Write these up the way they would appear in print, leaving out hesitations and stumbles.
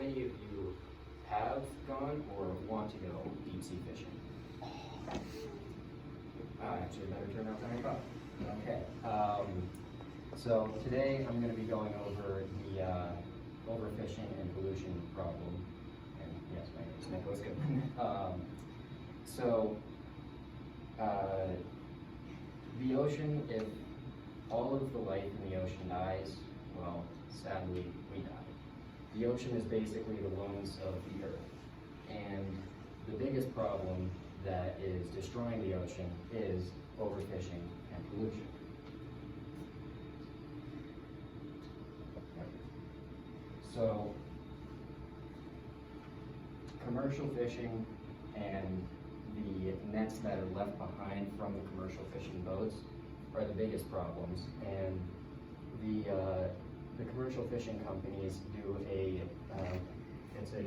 many of you have gone or want to go deep sea fishing? Actually, better turn out than I thought. Okay. So today I'm going to be going over the overfishing and pollution problem. And yes, my name is Nicholas Goodman. The ocean, if all of the life in the ocean dies, well, sadly, we die. The ocean is basically the lungs of the earth. And the biggest problem that is destroying the ocean is overfishing and pollution. So, commercial fishing and the nets that are left behind from the commercial fishing boats are the biggest problems. And the commercial fishing companies do it's a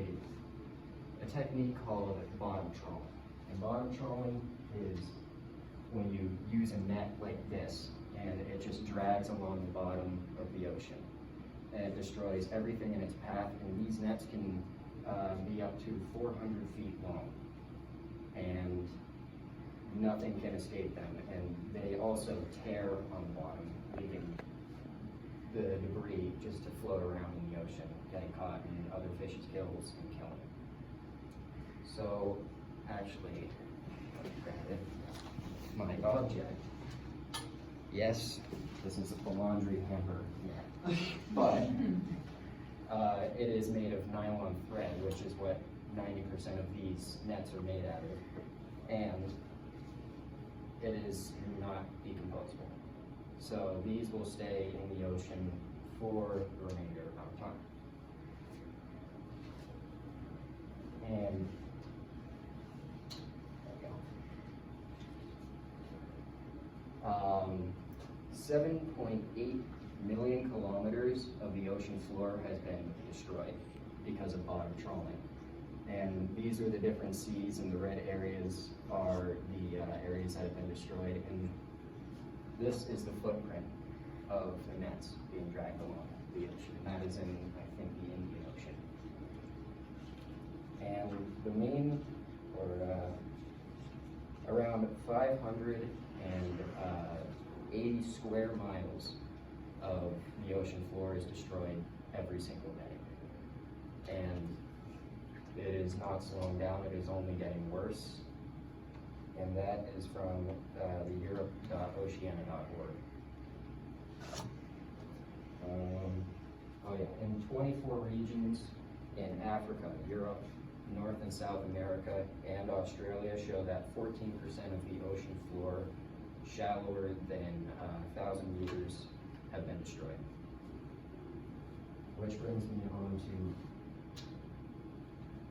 technique called bottom trawling. And bottom trawling is when you use a net like this and it just drags along the bottom of the ocean. And it destroys everything in its path, and these nets can be up to 400 feet long, and nothing can escape them. And they also tear on the bottom, leaving the debris just to float around in the ocean, getting caught in other fish's gills and killing them. So, actually, granted, my object, yes, this is the laundry hamper net, but it is made of nylon thread, which is what 90% of these nets are made out of, and it is not decomposable. So these will stay in the ocean for the remainder of our time. And 7.8 million kilometers of the ocean floor has been destroyed because of bottom trawling. And these are the different seas, and the red areas are the areas that have been destroyed. And this is the footprint of the nets being dragged along the ocean. And that is in, I think, the Indian Ocean. And the main, around 580 square miles of the ocean floor is destroyed every single day. And it is not slowing down, it is only getting worse. And that is from the Europe.oceana.org. In 24 regions in Africa, Europe, North and South America, and Australia show that 14% of the ocean floor shallower than 1,000 meters have been destroyed. Which brings me on to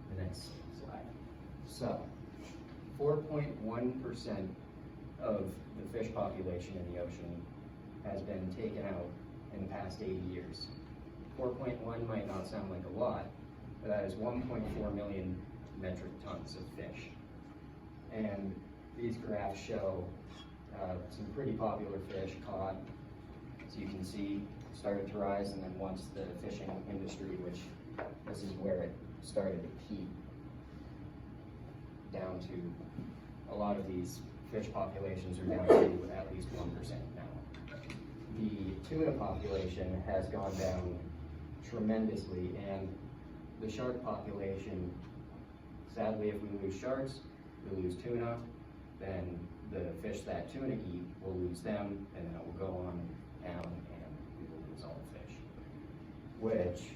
the next slide. So, 4.1% of the fish population in the ocean has been taken out in the past 80 years. 4.1 might not sound like a lot, but that is 1.4 million metric tons of fish. And these graphs show some pretty popular fish caught, as you can see, started to rise, and then once the fishing industry, which this is where it started to peak, down to a lot of these fish populations are down to at least 1% now. The tuna population has gone down tremendously, and the shark population, sadly, if we lose sharks, we lose tuna, then the fish that tuna eat will lose them, and then it will go on down, and we will lose all the fish. Which,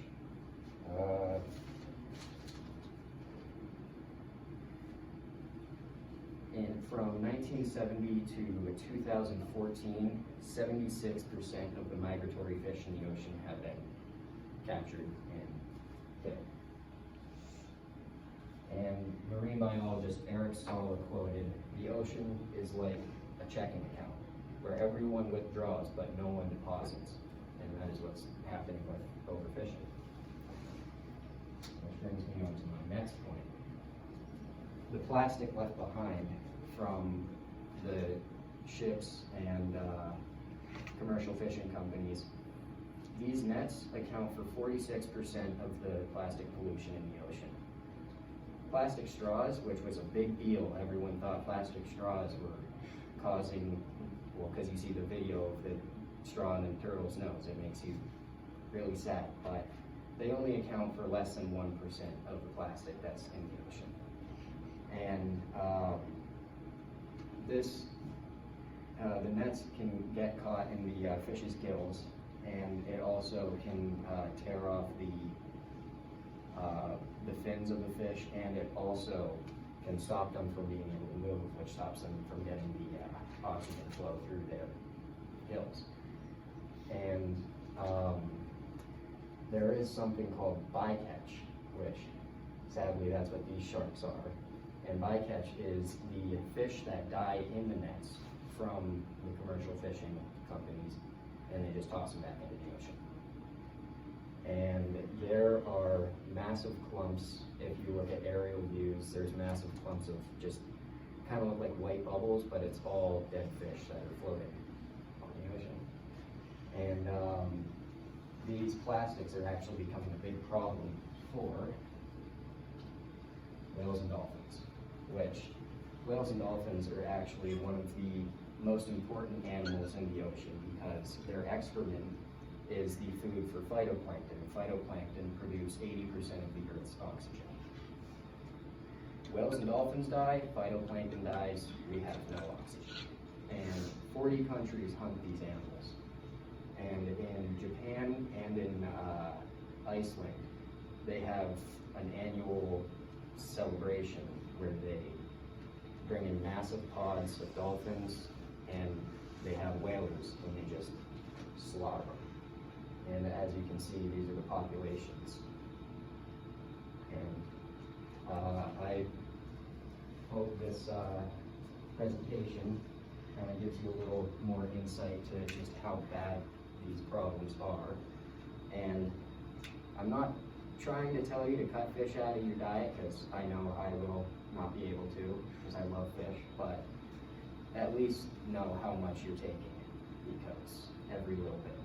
from 1970 to 2014, 76% of the migratory fish in the ocean have been captured and killed. And marine biologist Eric Stoller quoted, "The ocean is like a checking account, where everyone withdraws but no one deposits." And that is what's happening with overfishing. Which brings me on to my next point. The plastic left behind from the ships and commercial fishing companies, these nets account for 46% of the plastic pollution in the ocean. Plastic straws, which was a big deal, everyone thought plastic straws were causing, well, because you see the video of the straw in the turtle's nose, it makes you really sad, but they only account for less than 1% of the plastic that's in the ocean. And the nets can get caught in the fish's gills, and it also can tear off the fins of the fish, and it also can stop them from being able to move, which stops them from getting the oxygen flow through their gills. And there is something called bycatch, which sadly that's what these sharks are. And bycatch is the fish that die in the nets from the commercial fishing companies, and they just toss them back into the ocean. And there are massive clumps. If you look at aerial views, there's massive clumps of just kind of look like white bubbles, but it's all dead fish that are floating on the ocean. And these plastics are actually becoming a big problem for whales and dolphins, which whales and dolphins are actually one of the most important animals in the ocean because their excrement is the food for phytoplankton. Phytoplankton produce 80% of the Earth's oxygen. Whales and dolphins die, phytoplankton dies, we have no oxygen. And 40 countries hunt these animals. And in Japan and in Iceland, they have an annual celebration where they bring in massive pods of dolphins, and they have whalers, and they just slaughter them. And as you can see, these are the populations. And I hope this presentation kind of gives you a little more insight to just how bad these problems are. And I'm not trying to tell you to cut fish out of your diet, because I know I will not be able to, because I love fish, but at least know how much you're taking, because every little bit